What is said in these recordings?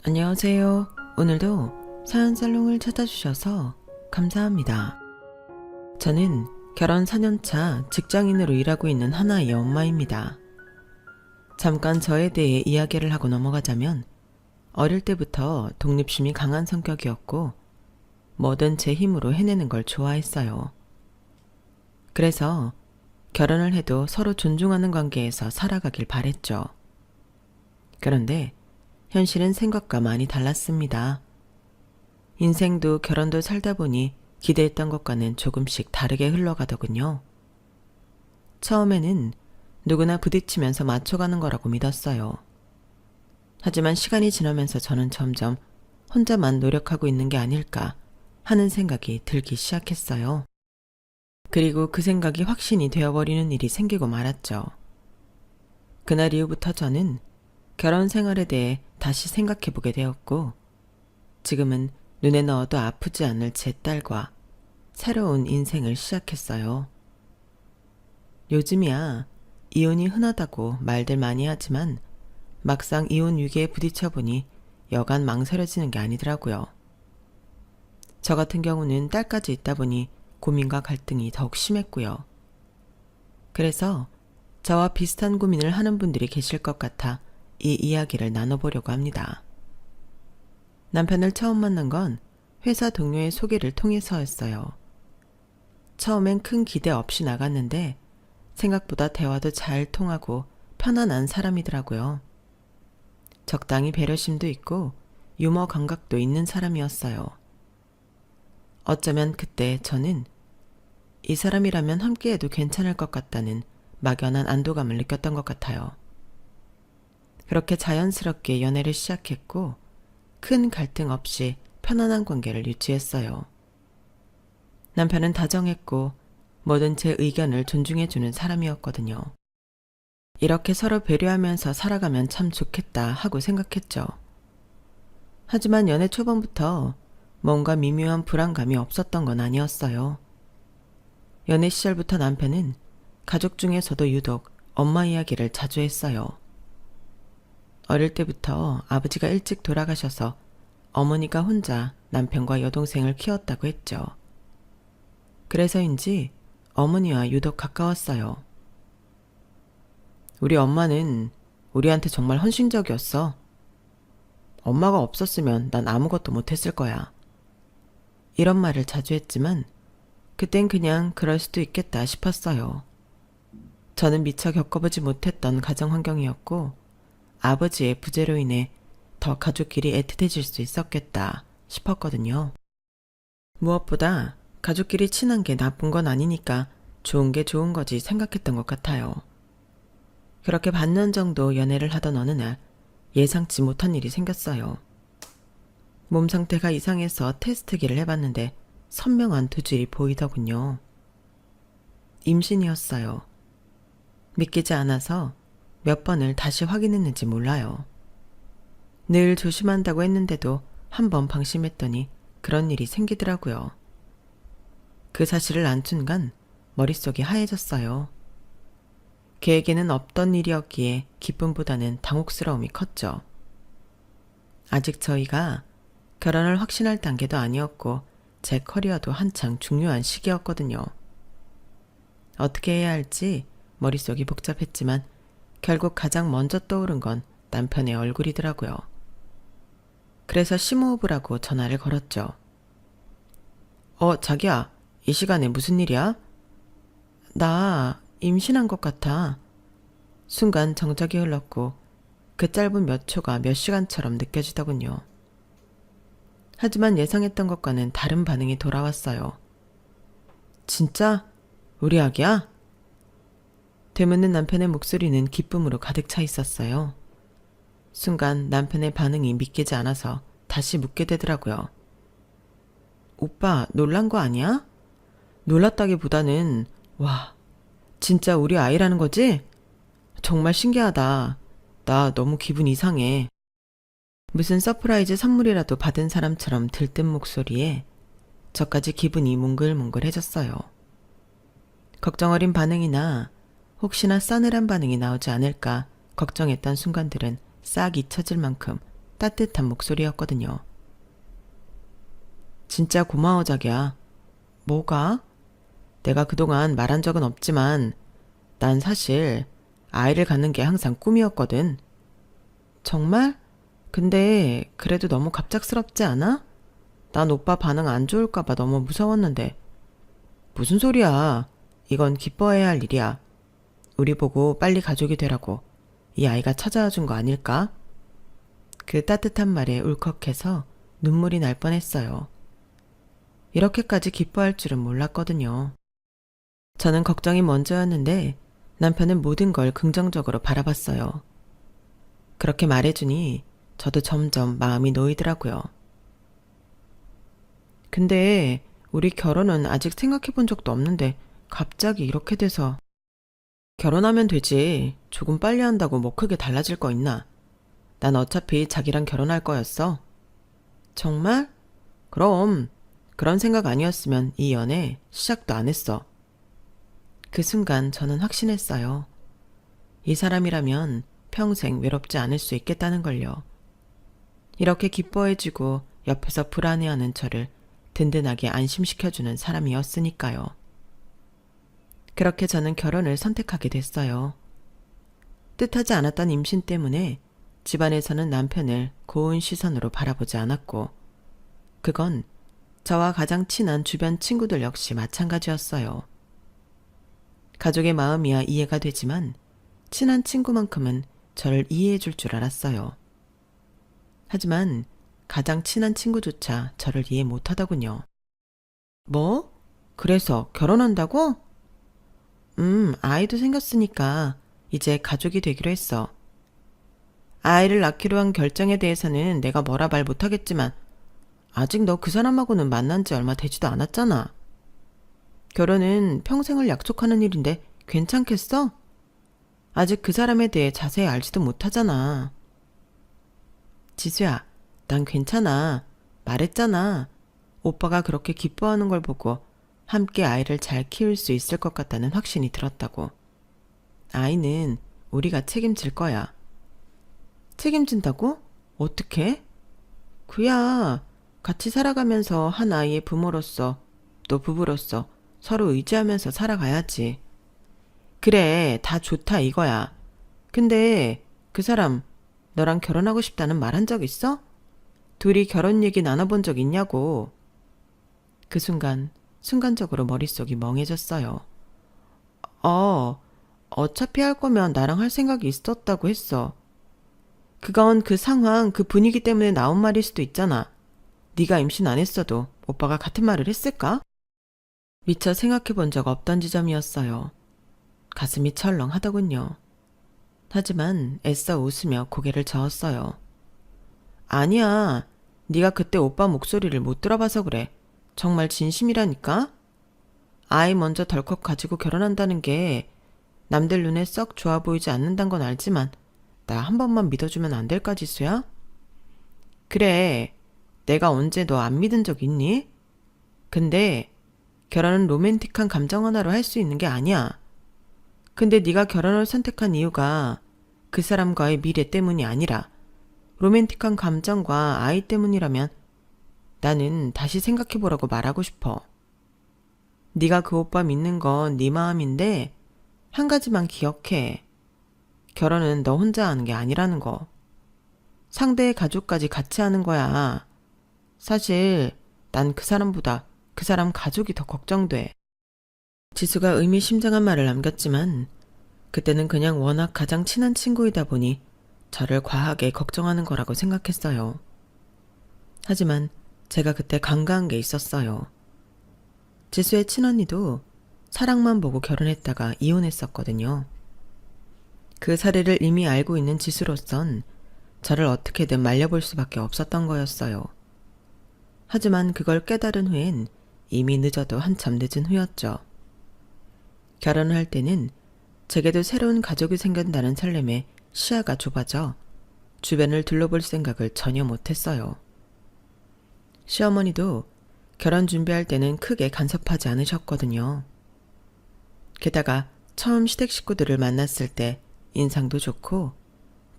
안녕하세요. 오늘도 사연살롱을 찾아주셔서 감사합니다. 저는 결혼 4년차 직장인으로 일하고 있는 하나의 엄마입니다. 잠깐 저에 대해 이야기를 하고 넘어가자면 어릴 때부터 독립심이 강한 성격이었고 뭐든 제 힘으로 해내는 걸 좋아했어요. 그래서 결혼을 해도 서로 존중하는 관계에서 살아가길 바랬죠. 그런데 현실은 생각과 많이 달랐습니다. 인생도 결혼도 살다 보니 기대했던 것과는 조금씩 다르게 흘러가더군요. 처음에는 누구나 부딪히면서 맞춰가는 거라고 믿었어요. 하지만 시간이 지나면서 저는 점점 혼자만 노력하고 있는 게 아닐까 하는 생각이 들기 시작했어요. 그리고 그 생각이 확신이 되어버리는 일이 생기고 말았죠. 그날 이후부터 저는 결혼 생활에 대해 다시 생각해보게 되었고, 지금은 눈에 넣어도 아프지 않을 제 딸과 새로운 인생을 시작했어요. 요즘이야 이혼이 흔하다고 말들 많이 하지만 막상 이혼 위기에 부딪혀보니 여간 망설여지는 게 아니더라고요. 저 같은 경우는 딸까지 있다 보니 고민과 갈등이 더욱 심했고요. 그래서 저와 비슷한 고민을 하는 분들이 계실 것 같아 이 이야기를 나눠보려고 합니다. 남편을 처음 만난 건 회사 동료의 소개를 통해서였어요. 처음엔 큰 기대 없이 나갔는데 생각보다 대화도 잘 통하고 편안한 사람이더라고요. 적당히 배려심도 있고 유머 감각도 있는 사람이었어요. 어쩌면 그때 저는 이 사람이라면 함께해도 괜찮을 것 같다는 막연한 안도감을 느꼈던 것 같아요. 그렇게 자연스럽게 연애를 시작했고 큰 갈등 없이 편안한 관계를 유지했어요. 남편은 다정했고 뭐든 제 의견을 존중해주는 사람이었거든요. 이렇게 서로 배려하면서 살아가면 참 좋겠다 하고 생각했죠. 하지만 연애 초반부터 뭔가 미묘한 불안감이 없었던 건 아니었어요. 연애 시절부터 남편은 가족 중에서도 유독 엄마 이야기를 자주 했어요. 어릴 때부터 아버지가 일찍 돌아가셔서 어머니가 혼자 남편과 여동생을 키웠다고 했죠. 그래서인지 어머니와 유독 가까웠어요. 우리 엄마는 우리한테 정말 헌신적이었어. 엄마가 없었으면 난 아무것도 못했을 거야. 이런 말을 자주 했지만 그땐 그냥 그럴 수도 있겠다 싶었어요. 저는 미처 겪어보지 못했던 가정 환경이었고 아버지의 부재로 인해 더 가족끼리 애틋해질 수 있었겠다 싶었거든요. 무엇보다 가족끼리 친한 게 나쁜 건 아니니까 좋은 게 좋은 거지 생각했던 것 같아요. 그렇게 반년 정도 연애를 하던 어느 날 예상치 못한 일이 생겼어요. 몸 상태가 이상해서 테스트기를 해봤는데 선명한 두 줄이 보이더군요. 임신이었어요. 믿기지 않아서 몇 번을 다시 확인했는지 몰라요. 늘 조심한다고 했는데도 한 번 방심했더니 그런 일이 생기더라고요. 그 사실을 안 순간 머릿속이 하얘졌어요. 계획에는 없던 일이었기에 기쁨보다는 당혹스러움이 컸죠. 아직 저희가 결혼을 확신할 단계도 아니었고 제 커리어도 한창 중요한 시기였거든요. 어떻게 해야 할지 머릿속이 복잡했지만 결국 가장 먼저 떠오른 건 남편의 얼굴이더라고요. 그래서 심호흡을 하고 전화를 걸었죠. 자기야, 이 시간에 무슨 일이야? 나 임신한 것 같아. 순간 정적이 흘렀고 그 짧은 몇 초가 몇 시간처럼 느껴지더군요. 하지만 예상했던 것과는 다른 반응이 돌아왔어요. 진짜? 우리 아기야? 되묻는 남편의 목소리는 기쁨으로 가득 차 있었어요. 순간 남편의 반응이 믿기지 않아서 다시 묻게 되더라고요. 오빠 놀란 거 아니야? 놀랐다기보다는 와, 진짜 우리 아이라는 거지? 정말 신기하다. 나 너무 기분 이상해. 무슨 서프라이즈 선물이라도 받은 사람처럼 들뜬 목소리에 저까지 기분이 몽글몽글해졌어요. 걱정 어린 반응이나 혹시나 싸늘한 반응이 나오지 않을까 걱정했던 순간들은 싹 잊혀질 만큼 따뜻한 목소리였거든요. 진짜 고마워, 자기야. 뭐가? 내가 그동안 말한 적은 없지만 난 사실 아이를 갖는 게 항상 꿈이었거든. 정말? 근데 그래도 너무 갑작스럽지 않아? 난 오빠 반응 안 좋을까봐 너무 무서웠는데. 무슨 소리야. 이건 기뻐해야 할 일이야. 우리 보고 빨리 가족이 되라고 이 아이가 찾아와 준 거 아닐까? 그 따뜻한 말에 울컥해서 눈물이 날 뻔했어요. 이렇게까지 기뻐할 줄은 몰랐거든요. 저는 걱정이 먼저였는데 남편은 모든 걸 긍정적으로 바라봤어요. 그렇게 말해주니 저도 점점 마음이 놓이더라고요. 근데 우리 결혼은 아직 생각해 본 적도 없는데 갑자기 이렇게 돼서. 결혼하면 되지. 조금 빨리 한다고 뭐 크게 달라질 거 있나? 난 어차피 자기랑 결혼할 거였어. 정말? 그럼 그런 생각 아니었으면 이 연애 시작도 안 했어. 그 순간 저는 확신했어요. 이 사람이라면 평생 외롭지 않을 수 있겠다는 걸요. 이렇게 기뻐해주고 옆에서 불안해하는 저를 든든하게 안심시켜주는 사람이었으니까요. 그렇게 저는 결혼을 선택하게 됐어요. 뜻하지 않았던 임신 때문에 집안에서는 남편을 고운 시선으로 바라보지 않았고, 그건 저와 가장 친한 주변 친구들 역시 마찬가지였어요. 가족의 마음이야 이해가 되지만 친한 친구만큼은 저를 이해해 줄 줄 알았어요. 하지만 가장 친한 친구조차 저를 이해 못하더군요. 뭐? 그래서 결혼한다고? 아이도 생겼으니까 이제 가족이 되기로 했어. 아이를 낳기로 한 결정에 대해서는 내가 뭐라 말 못하겠지만 아직 너 그 사람하고는 만난 지 얼마 되지도 않았잖아. 결혼은 평생을 약속하는 일인데 괜찮겠어? 아직 그 사람에 대해 자세히 알지도 못하잖아. 지수야, 난 괜찮아. 말했잖아. 오빠가 그렇게 기뻐하는 걸 보고 함께 아이를 잘 키울 수 있을 것 같다는 확신이 들었다고. 아이는 우리가 책임질 거야. 책임진다고? 어떻게? 그야 같이 살아가면서 한 아이의 부모로서 또 부부로서 서로 의지하면서 살아가야지. 그래, 다 좋다 이거야. 근데 그 사람 너랑 결혼하고 싶다는 말 한 적 있어? 둘이 결혼 얘기 나눠본 적 있냐고. 그 순간적으로 머릿속이 멍해졌어요. 어차피 할 거면 나랑 할 생각이 있었다고 했어. 그건 그 상황, 그 분위기 때문에 나온 말일 수도 있잖아. 네가 임신 안 했어도 오빠가 같은 말을 했을까? 미처 생각해 본 적 없던 지점이었어요. 가슴이 철렁하더군요. 하지만 애써 웃으며 고개를 저었어요. 아니야. 네가 그때 오빠 목소리를 못 들어봐서 그래. 정말 진심이라니까? 아이 먼저 덜컥 가지고 결혼한다는 게 남들 눈에 썩 좋아 보이지 않는단 건 알지만 나 한 번만 믿어주면 안 될까, 지수야? 그래. 내가 언제 너 안 믿은 적 있니? 근데 결혼은 로맨틱한 감정 하나로 할 수 있는 게 아니야. 근데 네가 결혼을 선택한 이유가 그 사람과의 미래 때문이 아니라 로맨틱한 감정과 아이 때문이라면 나는 다시 생각해보라고 말하고 싶어. 네가 그 오빠 믿는 건 네 마음인데 한 가지만 기억해. 결혼은 너 혼자 하는 게 아니라는 거. 상대의 가족까지 같이 하는 거야. 사실 난 그 사람보다 그 사람 가족이 더 걱정돼. 지수가 의미심장한 말을 남겼지만 그때는 그냥 워낙 가장 친한 친구이다 보니 저를 과하게 걱정하는 거라고 생각했어요. 하지만 제가 그때 간과한 게 있었어요. 지수의 친언니도 사랑만 보고 결혼했다가 이혼했었거든요. 그 사례를 이미 알고 있는 지수로선 저를 어떻게든 말려볼 수밖에 없었던 거였어요. 하지만 그걸 깨달은 후엔 이미 늦어도 한참 늦은 후였죠. 결혼을 할 때는 제게도 새로운 가족이 생긴다는 설렘에 시야가 좁아져 주변을 둘러볼 생각을 전혀 못했어요. 시어머니도 결혼 준비할 때는 크게 간섭하지 않으셨거든요. 게다가 처음 시댁 식구들을 만났을 때 인상도 좋고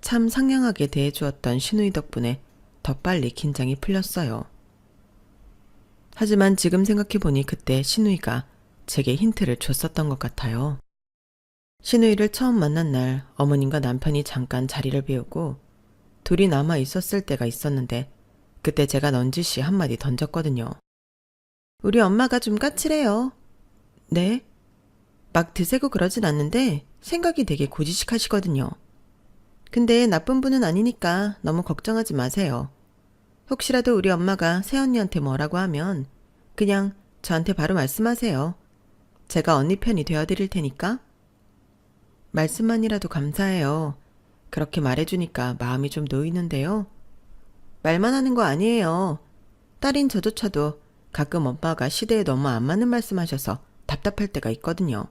참 상냥하게 대해주었던 시누이 덕분에 더 빨리 긴장이 풀렸어요. 하지만 지금 생각해보니 그때 신우이가 제게 힌트를 줬었던 것 같아요. 신우이를 처음 만난 날 어머님과 남편이 잠깐 자리를 비우고 둘이 남아 있었을 때가 있었는데 그때 제가 넌지시 한마디 던졌거든요. 우리 엄마가 좀 까칠해요. 네? 막 드세고 그러진 않는데 생각이 되게 고지식하시거든요. 근데 나쁜 분은 아니니까 너무 걱정하지 마세요. 혹시라도 우리 엄마가 새언니한테 뭐라고 하면 그냥 저한테 바로 말씀하세요. 제가 언니 편이 되어드릴 테니까. 말씀만이라도 감사해요. 그렇게 말해주니까 마음이 좀 놓이는데요. 말만 하는 거 아니에요. 딸인 저조차도 가끔 엄마가 시대에 너무 안 맞는 말씀하셔서 답답할 때가 있거든요.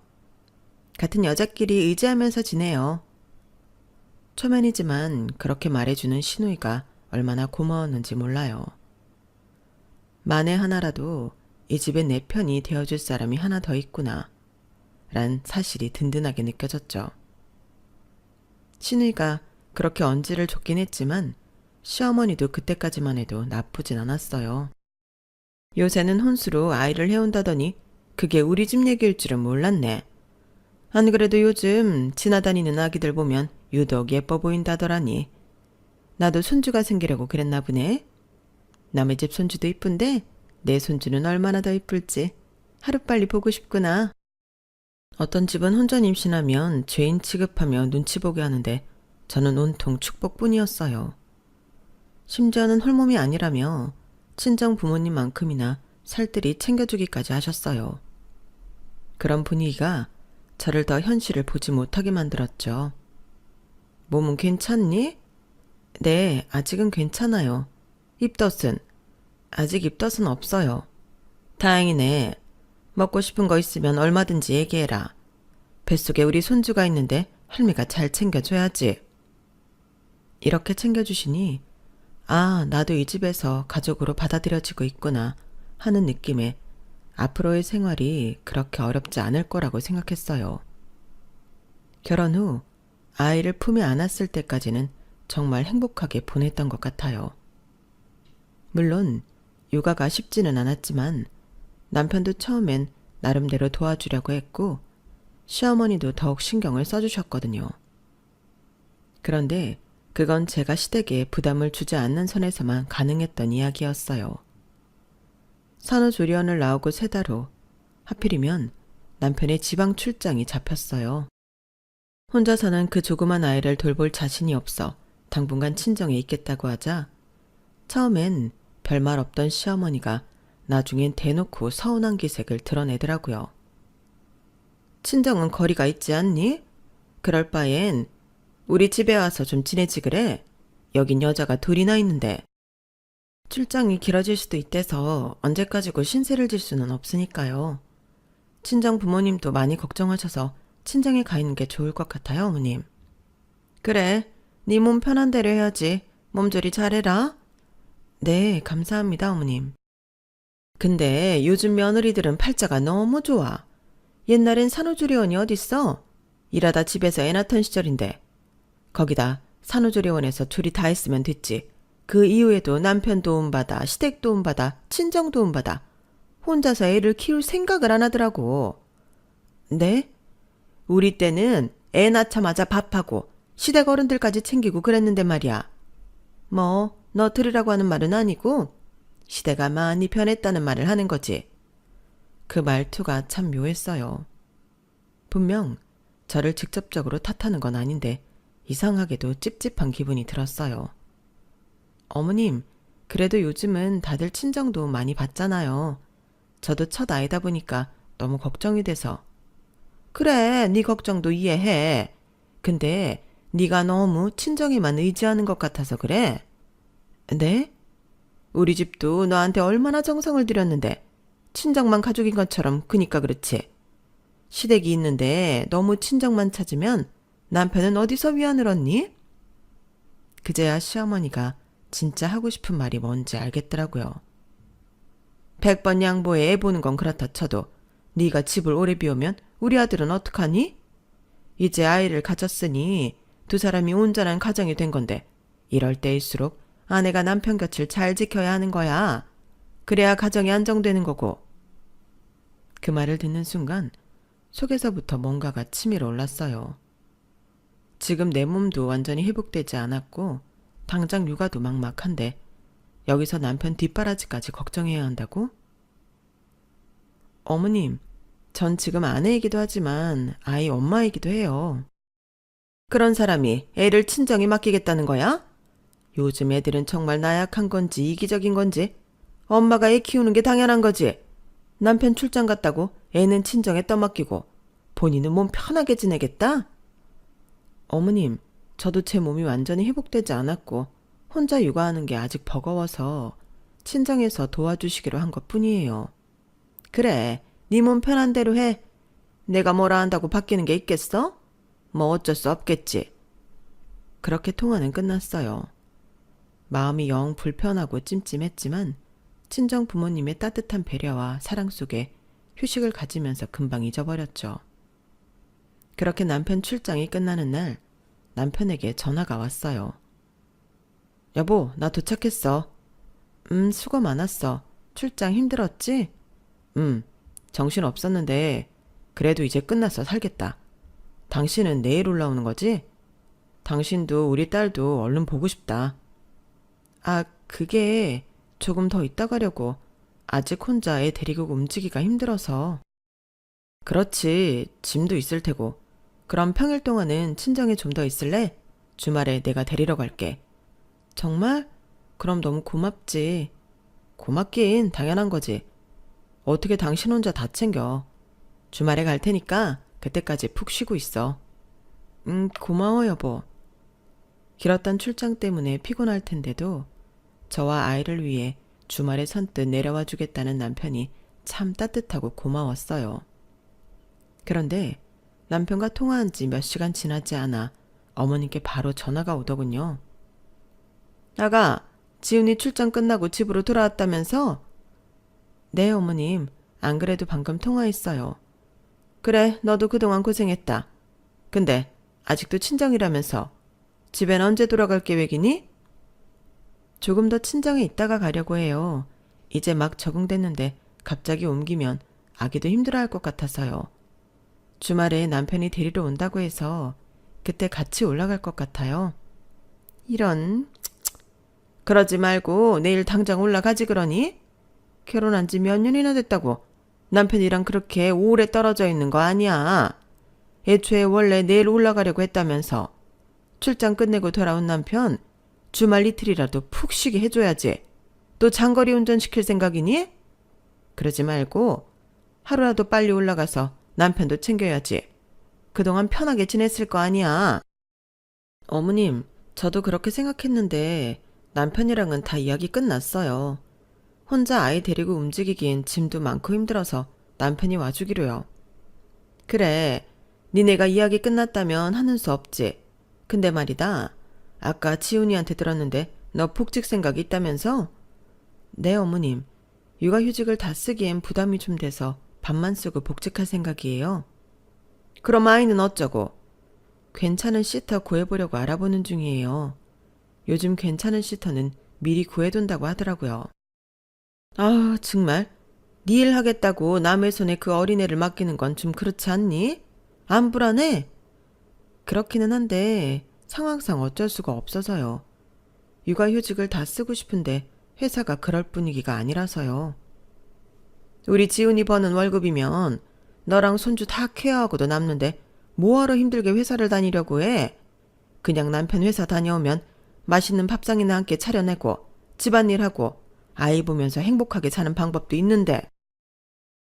같은 여자끼리 의지하면서 지내요. 초면이지만 그렇게 말해주는 신우이가 얼마나 고마웠는지 몰라요. 만에 하나라도 이 집에 내 편이 되어줄 사람이 하나 더 있구나 란 사실이 든든하게 느껴졌죠. 신우이가 그렇게 언지를 줬긴 했지만 시어머니도 그때까지만 해도 나쁘진 않았어요. 요새는 혼수로 아이를 해온다더니 그게 우리 집 얘기일 줄은 몰랐네. 안 그래도 요즘 지나다니는 아기들 보면 유독 예뻐 보인다더라니. 나도 손주가 생기려고 그랬나 보네. 남의 집 손주도 이쁜데 내 손주는 얼마나 더 이쁠지 하루빨리 보고 싶구나. 어떤 집은 혼전 임신하면 죄인 취급하며 눈치 보게 하는데 저는 온통 축복뿐이었어요. 심지어는 홀몸이 아니라며 친정 부모님만큼이나 살뜰히 챙겨주기까지 하셨어요. 그런 분위기가 저를 더 현실을 보지 못하게 만들었죠. 몸은 괜찮니? 네, 아직은 괜찮아요. 입덧은? 아직 입덧은 없어요. 다행이네. 먹고 싶은 거 있으면 얼마든지 얘기해라. 뱃속에 우리 손주가 있는데 할미가 잘 챙겨줘야지. 이렇게 챙겨주시니 아, 나도 이 집에서 가족으로 받아들여지고 있구나 하는 느낌에 앞으로의 생활이 그렇게 어렵지 않을 거라고 생각했어요. 결혼 후 아이를 품에 안았을 때까지는 정말 행복하게 보냈던 것 같아요. 물론 육아가 쉽지는 않았지만 남편도 처음엔 나름대로 도와주려고 했고 시어머니도 더욱 신경을 써주셨거든요. 그런데 그건 제가 시댁에 부담을 주지 않는 선에서만 가능했던 이야기였어요. 산후조리원을 나오고 3달 후 하필이면 남편의 지방 출장이 잡혔어요. 혼자서는 그 조그만 아이를 돌볼 자신이 없어 당분간 친정에 있겠다고 하자 처음엔 별말 없던 시어머니가 나중엔 대놓고 서운한 기색을 드러내더라고요. 친정은 거리가 있지 않니? 그럴 바엔 우리 집에 와서 좀 지내지 그래? 여긴 여자가 둘이나 있는데. 출장이 길어질 수도 있대서 언제까지고 신세를 질 수는 없으니까요. 친정 부모님도 많이 걱정하셔서 친정에 가 있는 게 좋을 것 같아요, 어머님. 그래, 네 몸 편한 대로 해야지. 몸조리 잘해라. 네, 감사합니다, 어머님. 근데 요즘 며느리들은 팔자가 너무 좋아. 옛날엔 산후조리원이 어딨어? 일하다 집에서 애 낳던 시절인데. 거기다 산후조리원에서 둘이 다 했으면 됐지. 그 이후에도 남편 도움받아, 시댁 도움받아, 친정 도움받아. 혼자서 애를 키울 생각을 안 하더라고. 네? 우리 때는 애 낳자마자 밥하고 시댁 어른들까지 챙기고 그랬는데 말이야. 뭐 너 들으라고 하는 말은 아니고 시대가 많이 변했다는 말을 하는 거지. 그 말투가 참 묘했어요. 분명 저를 직접적으로 탓하는 건 아닌데 이상하게도 찝찝한 기분이 들었어요. 어머님, 그래도 요즘은 다들 친정도 많이 받잖아요. 저도 첫 아이다 보니까 너무 걱정이 돼서. 그래, 네 걱정도 이해해. 근데 네가 너무 친정에만 의지하는 것 같아서 그래. 네? 우리 집도 너한테 얼마나 정성을 들였는데 친정만 가족인 것처럼 그니까 그렇지. 시댁이 있는데 너무 친정만 찾으면 남편은 어디서 위안을 얻니? 그제야 시어머니가 진짜 하고 싶은 말이 뭔지 알겠더라고요. 100번 양보해 애 보는 건 그렇다 쳐도 네가 집을 오래 비우면 우리 아들은 어떡하니? 이제 아이를 가졌으니 두 사람이 온전한 가정이 된 건데 이럴 때일수록 아내가 남편 곁을 잘 지켜야 하는 거야. 그래야 가정이 안정되는 거고. 그 말을 듣는 순간 속에서부터 뭔가가 치밀어 올랐어요. 지금 내 몸도 완전히 회복되지 않았고 당장 육아도 막막한데 여기서 남편 뒷바라지까지 걱정해야 한다고? 어머님, 전 지금 아내이기도 하지만 아이 엄마이기도 해요. 그런 사람이 애를 친정에 맡기겠다는 거야? 요즘 애들은 정말 나약한 건지 이기적인 건지 엄마가 애 키우는 게 당연한 거지. 남편 출장 갔다고 애는 친정에 떠맡기고 본인은 몸 편하게 지내겠다? 어머님, 저도 제 몸이 완전히 회복되지 않았고 혼자 육아하는 게 아직 버거워서 친정에서 도와주시기로 한 것뿐이에요. 그래, 네 몸 편한 대로 해. 내가 뭐라 한다고 바뀌는 게 있겠어? 뭐 어쩔 수 없겠지. 그렇게 통화는 끝났어요. 마음이 영 불편하고 찜찜했지만 친정 부모님의 따뜻한 배려와 사랑 속에 휴식을 가지면서 금방 잊어버렸죠. 그렇게 남편 출장이 끝나는 날 남편에게 전화가 왔어요. 여보, 나 도착했어. 수고 많았어. 출장 힘들었지? 정신 없었는데 그래도 이제 끝나서 살겠다. 당신은 내일 올라오는 거지? 당신도 우리 딸도 얼른 보고 싶다. 아, 그게 조금 더 있다 가려고. 아직 혼자 애 데리고 움직이기가 힘들어서. 그렇지, 짐도 있을 테고. 그럼 평일 동안은 친정에 좀 더 있을래? 주말에 내가 데리러 갈게. 정말? 그럼 너무 고맙지. 고맙긴 당연한 거지. 어떻게 당신 혼자 다 챙겨. 주말에 갈 테니까 그때까지 푹 쉬고 있어. 고마워 여보. 길었던 출장 때문에 피곤할 텐데도 저와 아이를 위해 주말에 선뜻 내려와 주겠다는 남편이 참 따뜻하고 고마웠어요. 그런데 남편과 통화한 지 몇 시간 지나지 않아 어머님께 바로 전화가 오더군요. 아가, 지훈이 출장 끝나고 집으로 돌아왔다면서? 네, 어머님. 안 그래도 방금 통화했어요. 그래, 너도 그동안 고생했다. 근데 아직도 친정이라면서 집엔 언제 돌아갈 계획이니? 조금 더 친정에 있다가 가려고 해요. 이제 막 적응됐는데 갑자기 옮기면 아기도 힘들어할 것 같아서요. 주말에 남편이 데리러 온다고 해서 그때 같이 올라갈 것 같아요. 이런... 그러지 말고 내일 당장 올라가지 그러니? 결혼한 지 몇 년이나 됐다고 남편이랑 그렇게 오래 떨어져 있는 거 아니야. 애초에 원래 내일 올라가려고 했다면서. 출장 끝내고 돌아온 남편 주말 이틀이라도 푹 쉬게 해줘야지. 또 장거리 운전시킬 생각이니? 그러지 말고 하루라도 빨리 올라가서 남편도 챙겨야지. 그동안 편하게 지냈을 거 아니야. 어머님, 저도 그렇게 생각했는데 남편이랑은 다 이야기 끝났어요. 혼자 아이 데리고 움직이기엔 짐도 많고 힘들어서 남편이 와주기로요. 그래, 니네가 이야기 끝났다면 하는 수 없지. 근데 말이다. 아까 지훈이한테 들었는데 너 복직 생각이 있다면서? 네, 어머님. 육아휴직을 다 쓰기엔 부담이 좀 돼서 반만 쓰고 복직할 생각이에요. 그럼 아이는 어쩌고? 괜찮은 시터 구해보려고 알아보는 중이에요. 요즘 괜찮은 시터는 미리 구해둔다고 하더라고요. 아, 정말? 네 일 하겠다고 남의 손에 그 어린애를 맡기는 건 좀 그렇지 않니? 안 불안해? 그렇기는 한데 상황상 어쩔 수가 없어서요. 육아휴직을 다 쓰고 싶은데 회사가 그럴 분위기가 아니라서요. 우리 지훈이 버는 월급이면 너랑 손주 다 케어하고도 남는데 뭐하러 힘들게 회사를 다니려고 해? 그냥 남편 회사 다녀오면 맛있는 밥상이나 함께 차려내고 집안일하고 아이 보면서 행복하게 사는 방법도 있는데.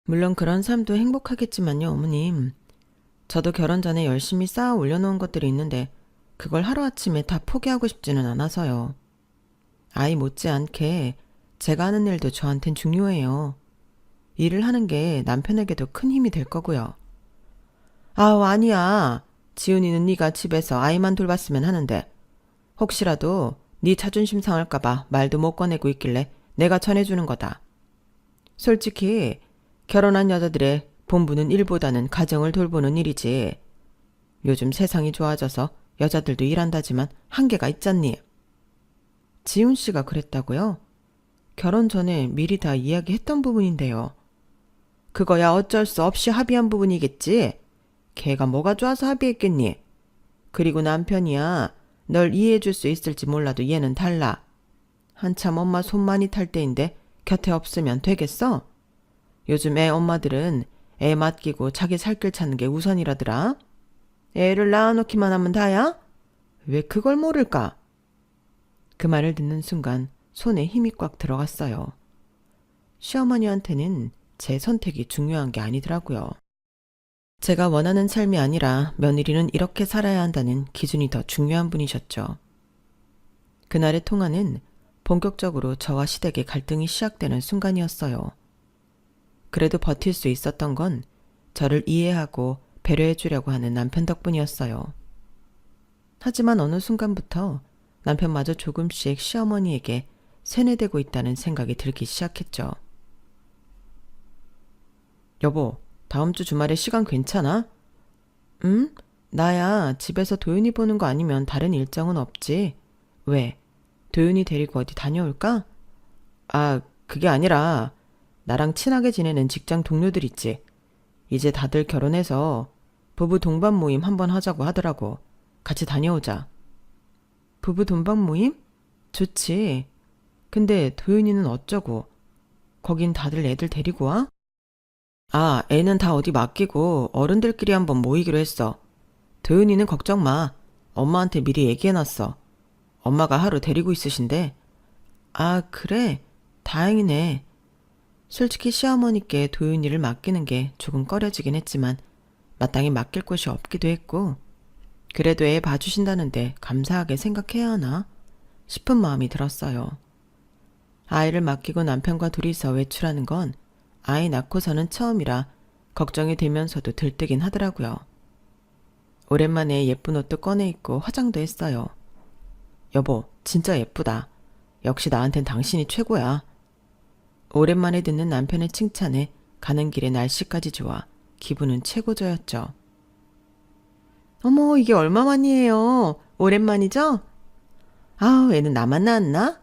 물론 그런 삶도 행복하겠지만요, 어머님. 저도 결혼 전에 열심히 쌓아 올려놓은 것들이 있는데 그걸 하루아침에 다 포기하고 싶지는 않아서요. 아이 못지않게 제가 하는 일도 저한텐 중요해요. 일을 하는 게 남편에게도 큰 힘이 될 거고요. 아우, 아니야. 지훈이는 네가 집에서 아이만 돌봤으면 하는데 혹시라도 네 자존심 상할까봐 말도 못 꺼내고 있길래 내가 전해주는 거다. 솔직히 결혼한 여자들의 본분은 일보다는 가정을 돌보는 일이지. 요즘 세상이 좋아져서 여자들도 일한다지만 한계가 있잖니. 지훈 씨가 그랬다고요? 결혼 전에 미리 다 이야기했던 부분인데요. 그거야 어쩔 수 없이 합의한 부분이겠지. 걔가 뭐가 좋아서 합의했겠니? 그리고 남편이야. 널 이해해줄 수 있을지 몰라도 얘는 달라. 한참 엄마 손 많이 탈 때인데 곁에 없으면 되겠어? 요즘 애 엄마들은 애 맡기고 자기 살 길 찾는 게 우선이라더라. 애를 낳아놓기만 하면 다야? 왜 그걸 모를까? 그 말을 듣는 순간 손에 힘이 꽉 들어갔어요. 시어머니한테는 제 선택이 중요한 게 아니더라고요. 제가 원하는 삶이 아니라 며느리는 이렇게 살아야 한다는 기준이 더 중요한 분이셨죠. 그날의 통화는 본격적으로 저와 시댁의 갈등이 시작되는 순간이었어요. 그래도 버틸 수 있었던 건 저를 이해하고 배려해 주려고 하는 남편 덕분이었어요. 하지만 어느 순간부터 남편마저 조금씩 시어머니에게 세뇌되고 있다는 생각이 들기 시작했죠. 여보, 다음 주 주말에 시간 괜찮아? 응? 나야 집에서 도윤이 보는 거 아니면 다른 일정은 없지. 왜? 도윤이 데리고 어디 다녀올까? 아, 그게 아니라 나랑 친하게 지내는 직장 동료들 있지. 이제 다들 결혼해서 부부 동반 모임 한번 하자고 하더라고. 같이 다녀오자. 부부 동반 모임? 좋지. 근데 도윤이는 어쩌고? 거긴 다들 애들 데리고 와? 아, 애는 다 어디 맡기고 어른들끼리 한번 모이기로 했어. 도윤이는 걱정 마. 엄마한테 미리 얘기해놨어. 엄마가 하루 데리고 있으신데. 아, 그래? 다행이네. 솔직히 시어머니께 도윤이를 맡기는 게 조금 꺼려지긴 했지만 마땅히 맡길 곳이 없기도 했고 그래도 애 봐주신다는데 감사하게 생각해야 하나 싶은 마음이 들었어요. 아이를 맡기고 남편과 둘이서 외출하는 건 아이 낳고서는 처음이라 걱정이 되면서도 들뜨긴 하더라고요. 오랜만에 예쁜 옷도 꺼내 입고 화장도 했어요. 여보, 진짜 예쁘다. 역시 나한텐 당신이 최고야. 오랜만에 듣는 남편의 칭찬에 가는 길에 날씨까지 좋아 기분은 최고조였죠. 어머, 이게 얼마만이에요? 오랜만이죠? 아우, 애는 나만 낳았나?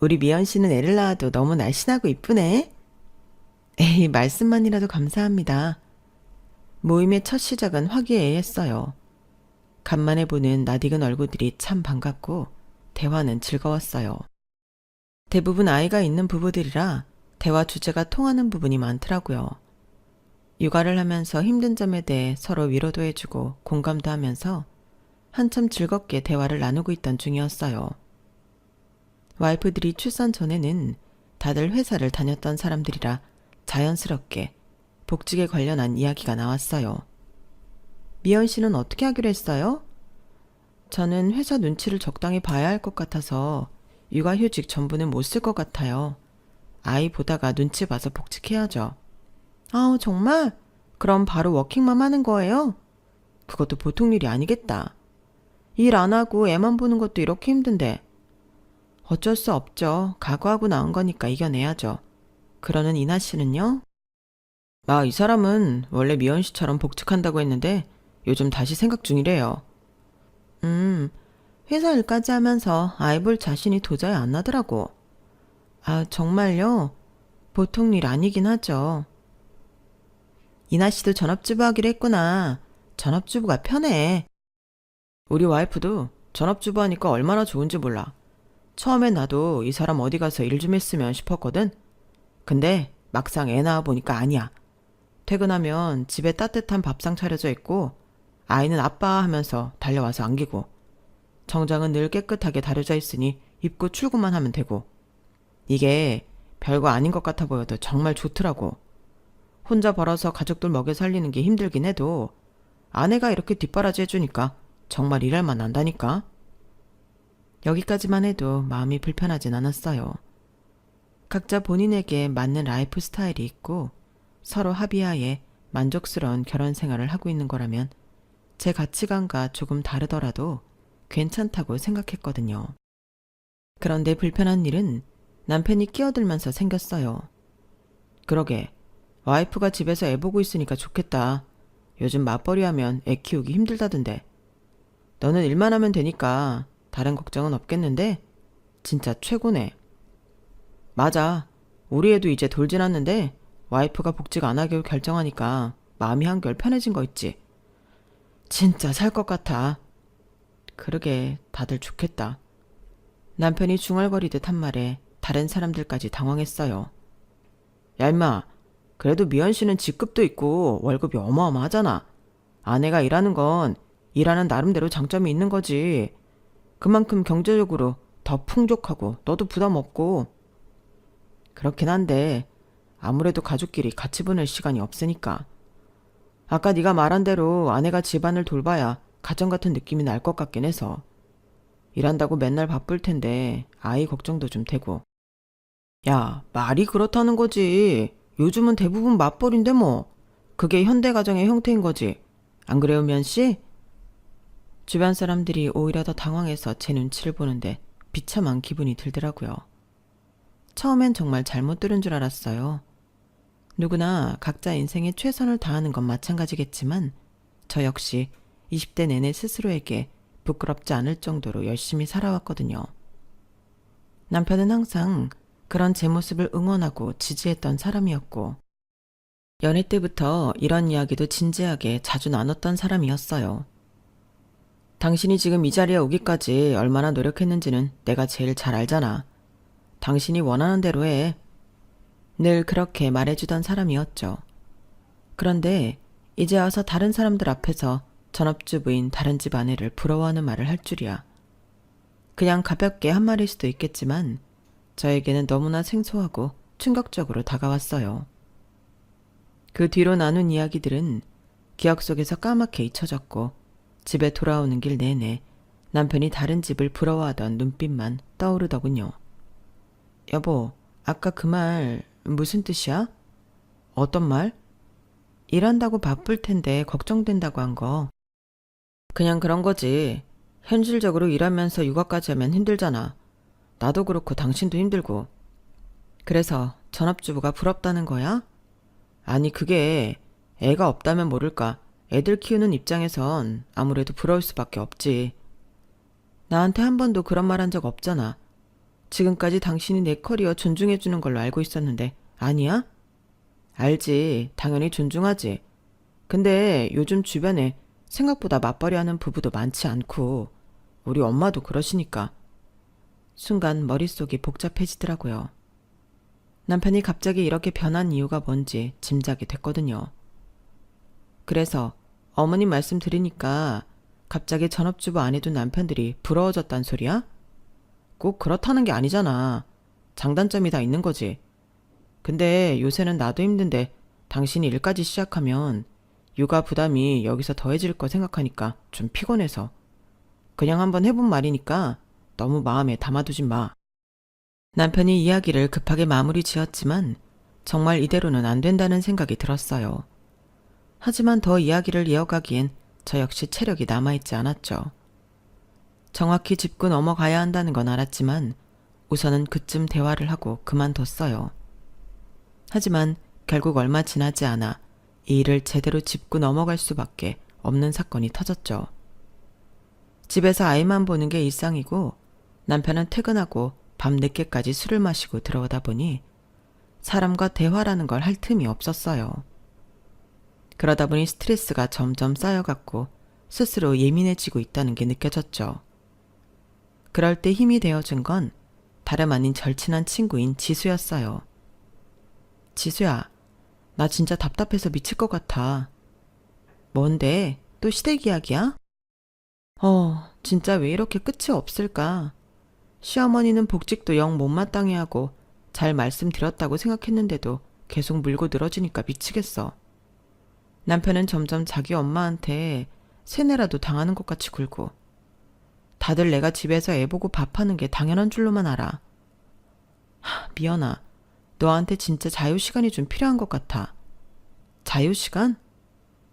우리 미연 씨는 애를 낳아도 너무 날씬하고 이쁘네. 에이, 말씀만이라도 감사합니다. 모임의 첫 시작은 화기애애했어요. 간만에 보는 낯익은 얼굴들이 참 반갑고 대화는 즐거웠어요. 대부분 아이가 있는 부부들이라 대화 주제가 통하는 부분이 많더라고요. 육아를 하면서 힘든 점에 대해 서로 위로도 해주고 공감도 하면서 한참 즐겁게 대화를 나누고 있던 중이었어요. 와이프들이 출산 전에는 다들 회사를 다녔던 사람들이라 자연스럽게 복직에 관련한 이야기가 나왔어요. 미연 씨는 어떻게 하기로 했어요? 저는 회사 눈치를 적당히 봐야 할 것 같아서 육아휴직 전부는 못 쓸 것 같아요. 아이 보다가 눈치 봐서 복직해야죠. 아우, 정말? 그럼 바로 워킹맘 하는 거예요? 그것도 보통 일이 아니겠다. 일 안 하고 애만 보는 것도 이렇게 힘든데. 어쩔 수 없죠. 각오하고 나온 거니까 이겨내야죠. 그러는 이나 씨는요? 이 사람은 원래 미연 씨처럼 복직한다고 했는데 요즘 다시 생각 중이래요. 회사 일까지 하면서 아이 볼 자신이 도저히 안 나더라고. 아, 정말요? 보통 일 아니긴 하죠. 이나 씨도 전업주부 하기로 했구나. 전업주부가 편해. 우리 와이프도 전업주부 하니까 얼마나 좋은지 몰라. 처음엔 나도 이 사람 어디 가서 일 좀 했으면 싶었거든. 근데 막상 애 낳아 보니까 아니야. 퇴근하면 집에 따뜻한 밥상 차려져 있고 아이는 아빠 하면서 달려와서 안기고 정장은 늘 깨끗하게 다려져 있으니 입고 출근만 하면 되고 이게 별거 아닌 것 같아 보여도 정말 좋더라고. 혼자 벌어서 가족들 먹여 살리는 게 힘들긴 해도 아내가 이렇게 뒷바라지 해주니까 정말 일할 만 난다니까. 여기까지만 해도 마음이 불편하진 않았어요. 각자 본인에게 맞는 라이프 스타일이 있고 서로 합의하에 만족스러운 결혼 생활을 하고 있는 거라면 제 가치관과 조금 다르더라도 괜찮다고 생각했거든요. 그런데 불편한 일은 남편이 끼어들면서 생겼어요. 그러게, 와이프가 집에서 애 보고 있으니까 좋겠다. 요즘 맞벌이 하면 애 키우기 힘들다던데. 너는 일만 하면 되니까 다른 걱정은 없겠는데? 진짜 최고네. 맞아. 우리 애도 이제 돌 지났는데 와이프가 복직 안 하기로 결정하니까 마음이 한결 편해진 거 있지. 진짜 살 것 같아. 그러게 다들 좋겠다. 남편이 중얼거리듯 한 말에 다른 사람들까지 당황했어요. 야 임마, 그래도 미연 씨는 직급도 있고 월급이 어마어마하잖아. 아내가 일하는 건 일하는 나름대로 장점이 있는 거지. 그만큼 경제적으로 더 풍족하고 너도 부담 없고. 그렇긴 한데 아무래도 가족끼리 같이 보낼 시간이 없으니까. 아까 네가 말한 대로 아내가 집안을 돌봐야 가정 같은 느낌이 날 것 같긴 해서. 일한다고 맨날 바쁠 텐데 아이 걱정도 좀 되고. 야, 말이 그렇다는 거지. 요즘은 대부분 맞벌인데 뭐. 그게 현대 가정의 형태인 거지. 안 그래요, 면 씨? 주변 사람들이 오히려 더 당황해서 제 눈치를 보는데 비참한 기분이 들더라고요. 처음엔 정말 잘못 들은 줄 알았어요. 누구나 각자 인생에 최선을 다하는 건 마찬가지겠지만 저 역시 20대 내내 스스로에게 부끄럽지 않을 정도로 열심히 살아왔거든요. 남편은 항상 그런 제 모습을 응원하고 지지했던 사람이었고 연애 때부터 이런 이야기도 진지하게 자주 나눴던 사람이었어요. 당신이 지금 이 자리에 오기까지 얼마나 노력했는지는 내가 제일 잘 알잖아. 당신이 원하는 대로 해. 늘 그렇게 말해주던 사람이었죠. 그런데 이제 와서 다른 사람들 앞에서 전업주부인 다른 집 아내를 부러워하는 말을 할 줄이야. 그냥 가볍게 한 말일 수도 있겠지만 저에게는 너무나 생소하고 충격적으로 다가왔어요. 그 뒤로 나눈 이야기들은 기억 속에서 까맣게 잊혀졌고 집에 돌아오는 길 내내 남편이 다른 집을 부러워하던 눈빛만 떠오르더군요. 여보, 아까 그 말 무슨 뜻이야? 어떤 말? 일한다고 바쁠 텐데 걱정된다고 한 거. 그냥 그런 거지. 현실적으로 일하면서 육아까지 하면 힘들잖아. 나도 그렇고 당신도 힘들고. 그래서 전업주부가 부럽다는 거야? 아니 그게 애가 없다면 모를까. 애들 키우는 입장에선 아무래도 부러울 수밖에 없지. 나한테 한 번도 그런 말 한 적 없잖아. 지금까지 당신이 내 커리어 존중해주는 걸로 알고 있었는데 아니야? 알지. 당연히 존중하지. 근데 요즘 주변에 생각보다 맞벌이 하는 부부도 많지 않고 우리 엄마도 그러시니까. 순간 머릿속이 복잡해지더라고요. 남편이 갑자기 이렇게 변한 이유가 뭔지 짐작이 됐거든요. 그래서 어머님 말씀 들으니까 갑자기 전업주부 안 해둔 남편들이 부러워졌단 소리야? 꼭 그렇다는 게 아니잖아. 장단점이 다 있는 거지. 근데 요새는 나도 힘든데 당신이 일까지 시작하면 육아 부담이 여기서 더해질 거 생각하니까 좀 피곤해서. 그냥 한번 해본 말이니까 너무 마음에 담아두진 마. 남편이 이야기를 급하게 마무리 지었지만 정말 이대로는 안 된다는 생각이 들었어요. 하지만 더 이야기를 이어가기엔 저 역시 체력이 남아있지 않았죠. 정확히 짚고 넘어가야 한다는 건 알았지만 우선은 그쯤 대화를 하고 그만뒀어요. 하지만 결국 얼마 지나지 않아 이 일을 제대로 짚고 넘어갈 수밖에 없는 사건이 터졌죠. 집에서 아이만 보는 게 일상이고 남편은 퇴근하고 밤 늦게까지 술을 마시고 들어오다 보니 사람과 대화라는 걸 할 틈이 없었어요. 그러다 보니 스트레스가 점점 쌓여갔고 스스로 예민해지고 있다는 게 느껴졌죠. 그럴 때 힘이 되어준 건 다름 아닌 절친한 친구인 지수였어요. 지수야, 나 진짜 답답해서 미칠 것 같아. 뭔데? 또 시댁 이야기야? 진짜 왜 이렇게 끝이 없을까? 시어머니는 복직도 영 못마땅해 하고 잘 말씀드렸다고 생각했는데도 계속 물고 늘어지니까 미치겠어. 남편은 점점 자기 엄마한테 세뇌라도 당하는 것 같이 굴고 다들 내가 집에서 애 보고 밥하는 게 당연한 줄로만 알아. 미연아, 너한테 진짜 자유시간이 좀 필요한 것 같아. 자유시간?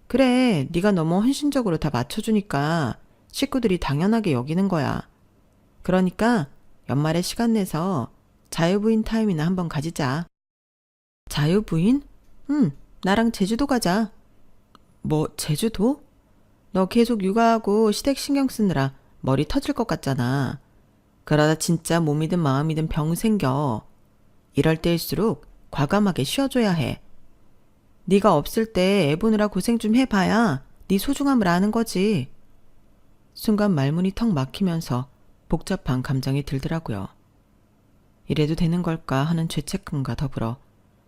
그래, 네가 너무 헌신적으로 다 맞춰주니까 식구들이 당연하게 여기는 거야. 그러니까 연말에 시간 내서 자유부인 타임이나 한번 가지자. 자유부인? 응, 나랑 제주도 가자. 뭐 제주도? 너 계속 육아하고 시댁 신경 쓰느라 머리 터질 것 같잖아. 그러다 진짜 몸이든 마음이든 병 생겨. 이럴 때일수록 과감하게 쉬어줘야 해. 네가 없을 때 애 보느라 고생 좀 해봐야 네 소중함을 아는 거지. 순간 말문이 턱 막히면서 복잡한 감정이 들더라고요. 이래도 되는 걸까 하는 죄책감과 더불어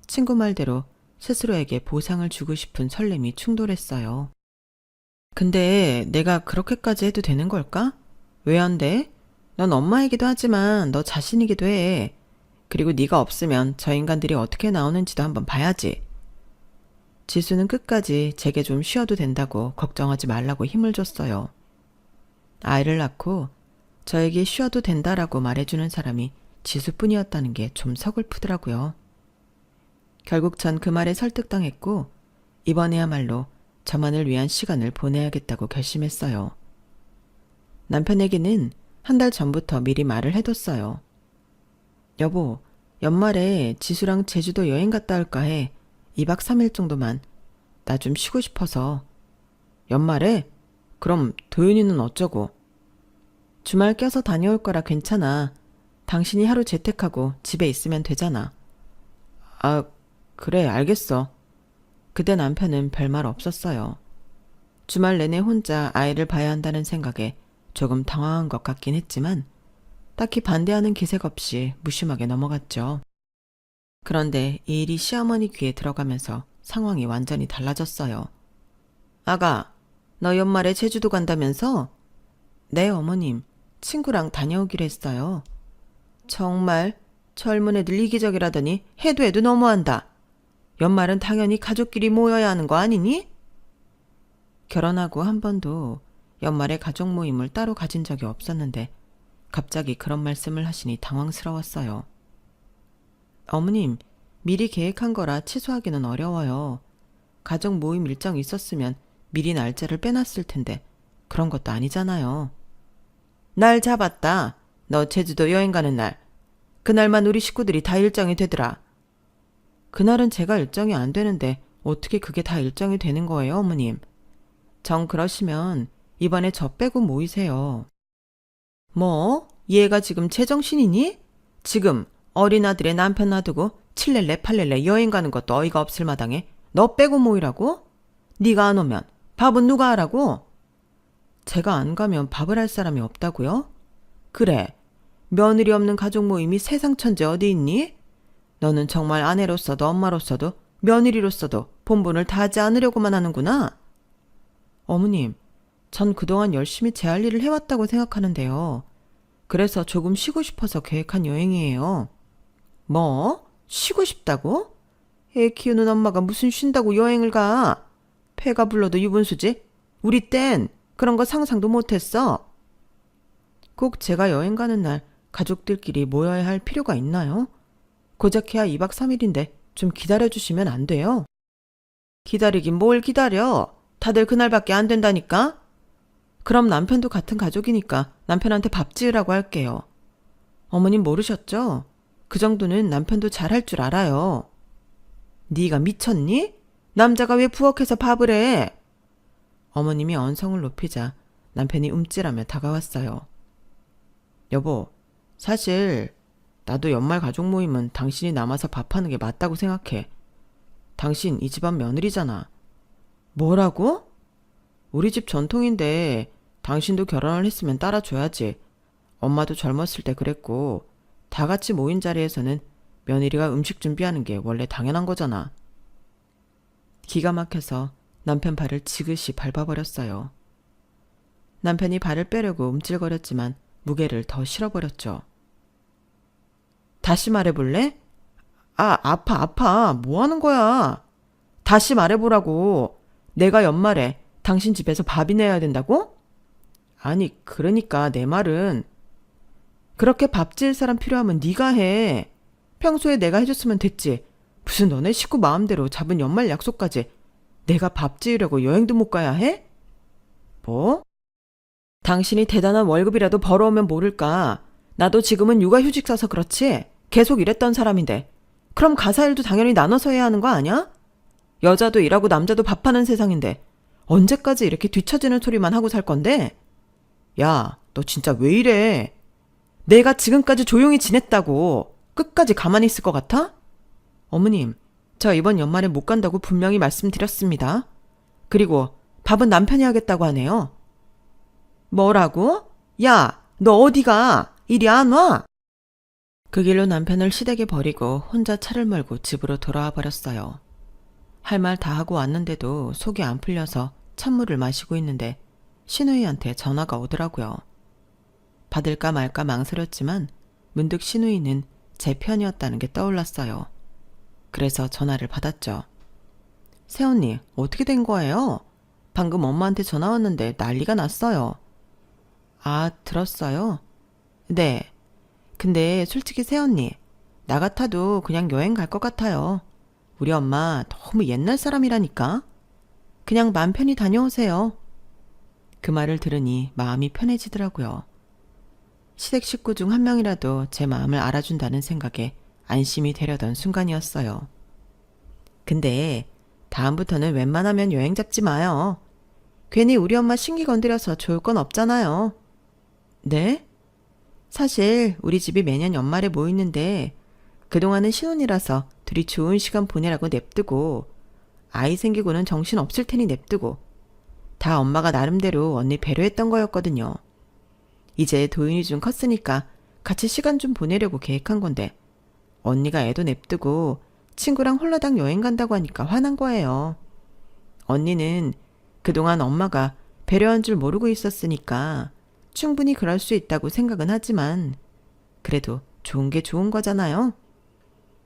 친구 말대로 스스로에게 보상을 주고 싶은 설렘이 충돌했어요. 근데 내가 그렇게까지 해도 되는 걸까? 왜 안 돼? 넌 엄마이기도 하지만 너 자신이기도 해. 그리고 네가 없으면 저 인간들이 어떻게 나오는지도 한번 봐야지. 지수는 끝까지 제게 좀 쉬어도 된다고 걱정하지 말라고 힘을 줬어요. 아이를 낳고 저에게 쉬어도 된다라고 말해주는 사람이 지수뿐이었다는 게 좀 서글프더라고요. 결국 전 그 말에 설득당했고 이번에야말로 저만을 위한 시간을 보내야겠다고 결심했어요. 남편에게는 한 달 전부터 미리 말을 해뒀어요. 여보, 연말에 지수랑 제주도 여행 갔다 올까 해. 2박 3일 정도만. 나 좀 쉬고 싶어서. 연말에? 그럼 도윤이는 어쩌고? 주말 껴서 다녀올 거라 괜찮아. 당신이 하루 재택하고 집에 있으면 되잖아. 아, 그래, 알겠어. 그때 남편은 별말 없었어요. 주말 내내 혼자 아이를 봐야 한다는 생각에 조금 당황한 것 같긴 했지만 딱히 반대하는 기색 없이 무심하게 넘어갔죠. 그런데 이 일이 시어머니 귀에 들어가면서 상황이 완전히 달라졌어요. 아가, 너 연말에 제주도 간다면서? 네, 어머님. 친구랑 다녀오기로 했어요. 정말 젊은 애들 이기적이라더니 해도 너무한다. 연말은 당연히 가족끼리 모여야 하는 거 아니니? 결혼하고 한 번도 연말에 가족 모임을 따로 가진 적이 없었는데 갑자기 그런 말씀을 하시니 당황스러웠어요. 어머님, 미리 계획한 거라 취소하기는 어려워요. 가족 모임 일정 있었으면 미리 날짜를 빼놨을 텐데 그런 것도 아니잖아요. 날 잡았다. 너 제주도 여행 가는 날. 그날만 우리 식구들이 다 일정이 되더라. 그날은 제가 일정이 안 되는데 어떻게 그게 다 일정이 되는 거예요, 어머님? 정 그러시면 이번에 저 빼고 모이세요. 뭐? 얘가 지금 제정신이니? 지금 어린 아들의 남편 놔두고 칠렐레 팔렐레 여행 가는 것도 어이가 없을 마당에 너 빼고 모이라고? 네가 안 오면 밥은 누가 하라고? 제가 안 가면 밥을 할 사람이 없다고요? 그래, 며느리 없는 가족 모임이 세상 천재 어디 있니? 너는 정말 아내로서도 엄마로서도 며느리로서도 본분을 다하지 않으려고만 하는구나. 어머님, 전 그동안 열심히 제 할 일을 해왔다고 생각하는데요. 그래서 조금 쉬고 싶어서 계획한 여행이에요. 뭐? 쉬고 싶다고? 애 키우는 엄마가 무슨 쉰다고 여행을 가? 폐가 불러도 유분수지? 우리 땐 그런 거 상상도 못했어. 꼭 제가 여행 가는 날 가족들끼리 모여야 할 필요가 있나요? 고작 해야 2박 3일인데 좀 기다려주시면 안 돼요? 기다리긴 뭘 기다려. 다들 그날밖에 안 된다니까? 그럼 남편도 같은 가족이니까 남편한테 밥 지으라고 할게요. 어머님 모르셨죠? 그 정도는 남편도 잘할 줄 알아요. 네가 미쳤니? 남자가 왜 부엌에서 밥을 해? 어머님이 언성을 높이자 남편이 움찔하며 다가왔어요. 여보, 사실 나도 연말 가족 모임은 당신이 남아서 밥하는 게 맞다고 생각해. 당신 이 집안 며느리잖아. 뭐라고? 우리 집 전통인데 당신도 결혼을 했으면 따라줘야지. 엄마도 젊었을 때 그랬고 다 같이 모인 자리에서는 며느리가 음식 준비하는 게 원래 당연한 거잖아. 기가 막혀서 남편 발을 지그시 밟아버렸어요. 남편이 발을 빼려고 움찔거렸지만 무게를 더 실어버렸죠. 다시 말해볼래? 아, 아파. 뭐 하는 거야? 다시 말해보라고. 내가 연말에 당신 집에서 밥이 내야 된다고? 아니, 그러니까 내 말은 그렇게 밥 지을 사람 필요하면 네가 해. 평소에 내가 해줬으면 됐지. 무슨 너네 식구 마음대로 잡은 연말 약속까지 내가 밥 지으려고 여행도 못 가야 해? 뭐? 당신이 대단한 월급이라도 벌어오면 모를까. 나도 지금은 육아휴직 써서 그렇지. 계속 일했던 사람인데. 그럼 가사일도 당연히 나눠서 해야 하는 거 아니야? 여자도 일하고 남자도 밥하는 세상인데 언제까지 이렇게 뒤처지는 소리만 하고 살 건데? 야, 너 진짜 왜 이래? 내가 지금까지 조용히 지냈다고 끝까지 가만히 있을 것 같아? 어머님, 저 이번 연말에 못 간다고 분명히 말씀드렸습니다. 그리고 밥은 남편이 하겠다고 하네요. 뭐라고? 야, 너 어디가? 이리 안 와? 그 길로 남편을 시댁에 버리고 혼자 차를 몰고 집으로 돌아와 버렸어요. 할 말 다 하고 왔는데도 속이 안 풀려서 찬물을 마시고 있는데 신우이한테 전화가 오더라고요. 받을까 말까 망설였지만 문득 신우이는 제 편이었다는 게 떠올랐어요. 그래서 전화를 받았죠. 새언니, 어떻게 된 거예요? 방금 엄마한테 전화 왔는데 난리가 났어요. 아, 들었어요? 네. 근데 솔직히 새언니, 나 같아도 그냥 여행 갈 것 같아요. 우리 엄마 너무 옛날 사람이라니까. 그냥 맘 편히 다녀오세요. 그 말을 들으니 마음이 편해지더라고요. 시댁 식구 중 한 명이라도 제 마음을 알아준다는 생각에 안심이 되려던 순간이었어요. 근데 다음부터는 웬만하면 여행 잡지 마요. 괜히 우리 엄마 신기 건드려서 좋을 건 없잖아요. 네? 사실 우리 집이 매년 연말에 모이는데 그동안은 신혼이라서 둘이 좋은 시간 보내라고 냅두고 아이 생기고는 정신 없을 테니 냅두고 다 엄마가 나름대로 언니 배려했던 거였거든요. 이제 도윤이 좀 컸으니까 같이 시간 좀 보내려고 계획한 건데 언니가 애도 냅두고 친구랑 홀라당 여행 간다고 하니까 화난 거예요. 언니는 그동안 엄마가 배려한 줄 모르고 있었으니까 충분히 그럴 수 있다고 생각은 하지만 그래도 좋은 게 좋은 거잖아요.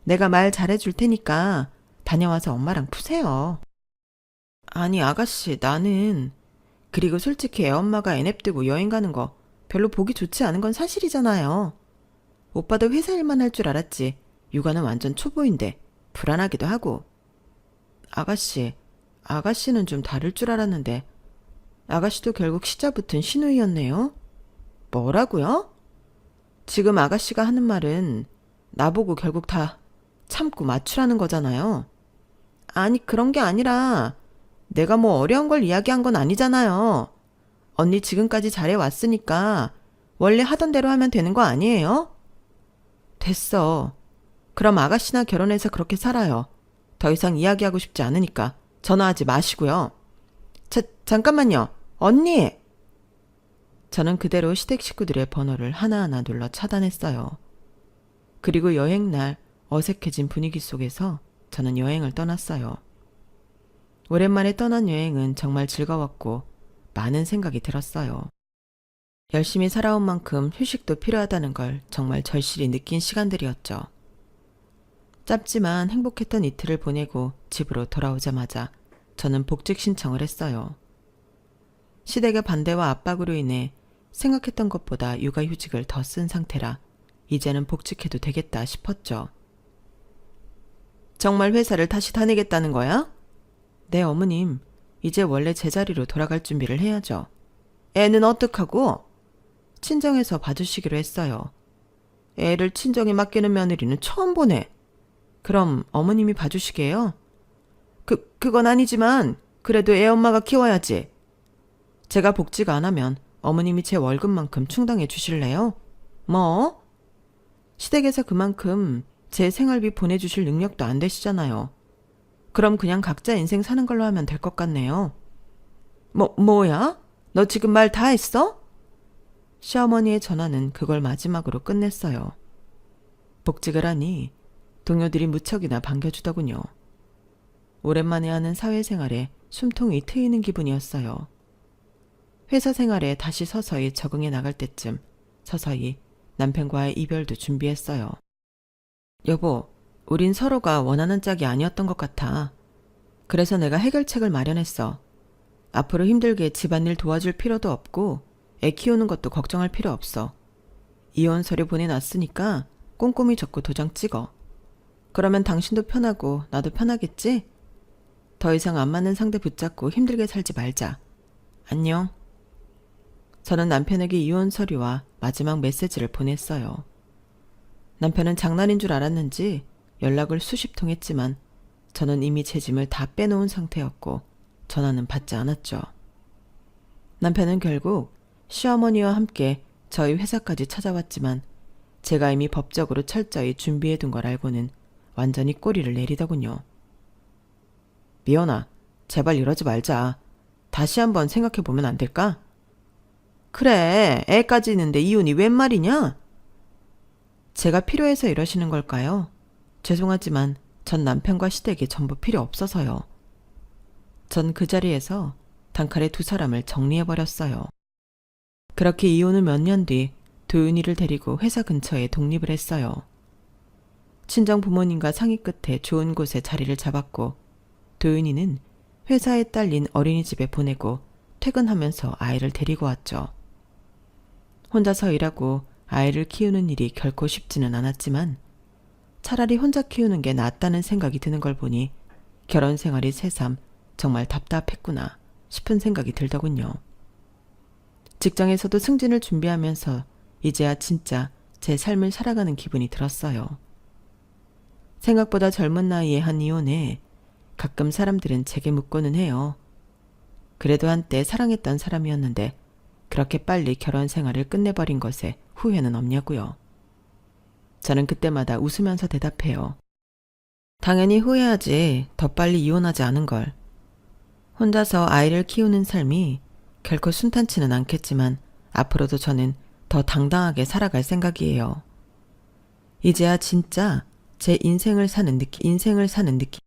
내가 말 잘해줄 테니까 다녀와서 엄마랑 푸세요. 아니 아가씨 나는 그리고 솔직히 애엄마가 애 냅두고 여행 가는 거 별로 보기 좋지 않은 건 사실이잖아요. 오빠도 회사 일만 할 줄 알았지 육아는 완전 초보인데 불안하기도 하고. 아가씨는 좀 다를 줄 알았는데 아가씨도 결국 시자 붙은 신우이였네요. 뭐라고요? 지금 아가씨가 하는 말은 나보고 결국 다 참고 맞추라는 거잖아요. 아니 그런 게 아니라 내가 뭐 어려운 걸 이야기한 건 아니잖아요. 언니 지금까지 잘해왔으니까 원래 하던 대로 하면 되는 거 아니에요? 됐어. 그럼 아가씨나 결혼해서 그렇게 살아요. 더 이상 이야기하고 싶지 않으니까 전화하지 마시고요. 잠깐만요. 언니! 저는 그대로 시댁 식구들의 번호를 하나하나 눌러 차단했어요. 그리고 여행날 어색해진 분위기 속에서 저는 여행을 떠났어요. 오랜만에 떠난 여행은 정말 즐거웠고 많은 생각이 들었어요. 열심히 살아온 만큼 휴식도 필요하다는 걸 정말 절실히 느낀 시간들이었죠. 짧지만 행복했던 이틀을 보내고 집으로 돌아오자마자 저는 복직 신청을 했어요. 시댁의 반대와 압박으로 인해 생각했던 것보다 육아휴직을 더 쓴 상태라 이제는 복직해도 되겠다 싶었죠. 정말 회사를 다시 다니겠다는 거야? 네, 어머님. 이제 원래 제자리로 돌아갈 준비를 해야죠. 애는 어떡하고? 친정에서 봐주시기로 했어요. 애를 친정에 맡기는 며느리는 처음 보네. 그럼 어머님이 봐주시게요? 그건 아니지만 그래도 애 엄마가 키워야지. 제가 복직 안 하면 어머님이 제 월급만큼 충당해 주실래요? 뭐? 시댁에서 그만큼 제 생활비 보내주실 능력도 안 되시잖아요. 그럼 그냥 각자 인생 사는 걸로 하면 될 것 같네요. 뭐야? 너 지금 말 다 했어? 시어머니의 전화는 그걸 마지막으로 끝냈어요. 복직을 하니 동료들이 무척이나 반겨주더군요. 오랜만에 하는 사회생활에 숨통이 트이는 기분이었어요. 회사 생활에 다시 서서히 적응해 나갈 때쯤 서서히 남편과의 이별도 준비했어요. 여보, 우린 서로가 원하는 짝이 아니었던 것 같아. 그래서 내가 해결책을 마련했어. 앞으로 힘들게 집안일 도와줄 필요도 없고 애 키우는 것도 걱정할 필요 없어. 이혼 서류 보내놨으니까 꼼꼼히 적고 도장 찍어. 그러면 당신도 편하고 나도 편하겠지? 더 이상 안 맞는 상대 붙잡고 힘들게 살지 말자. 안녕. 저는 남편에게 이혼 서류와 마지막 메시지를 보냈어요. 남편은 장난인 줄 알았는지 연락을 수십 통 했지만 저는 이미 제 짐을 다 빼놓은 상태였고 전화는 받지 않았죠. 남편은 결국 시어머니와 함께 저희 회사까지 찾아왔지만 제가 이미 법적으로 철저히 준비해둔 걸 알고는 완전히 꼬리를 내리더군요. 미연아, 제발 이러지 말자. 다시 한번 생각해보면 안 될까? 그래, 애까지 있는데 이혼이 웬 말이냐? 제가 필요해서 이러시는 걸까요? 죄송하지만 전 남편과 시댁이 전부 필요 없어서요. 전 그 자리에서 단칼에 두 사람을 정리해버렸어요. 그렇게 이혼 후 몇 년 뒤 도윤이를 데리고 회사 근처에 독립을 했어요. 친정 부모님과 상의 끝에 좋은 곳에 자리를 잡았고 도윤이는 회사에 딸린 어린이집에 보내고 퇴근하면서 아이를 데리고 왔죠. 혼자서 일하고 아이를 키우는 일이 결코 쉽지는 않았지만 차라리 혼자 키우는 게 낫다는 생각이 드는 걸 보니 결혼 생활이 새삼 정말 답답했구나 싶은 생각이 들더군요. 직장에서도 승진을 준비하면서 이제야 진짜 제 삶을 살아가는 기분이 들었어요. 생각보다 젊은 나이에 한 이혼에 가끔 사람들은 제게 묻고는 해요. 그래도 한때 사랑했던 사람이었는데 그렇게 빨리 결혼 생활을 끝내버린 것에 후회는 없냐고요. 저는 그때마다 웃으면서 대답해요. 당연히 후회하지. 더 빨리 이혼하지 않은 걸. 혼자서 아이를 키우는 삶이 결코 순탄치는 않겠지만 앞으로도 저는 더 당당하게 살아갈 생각이에요. 이제야 진짜 제 인생을 사는 느낌.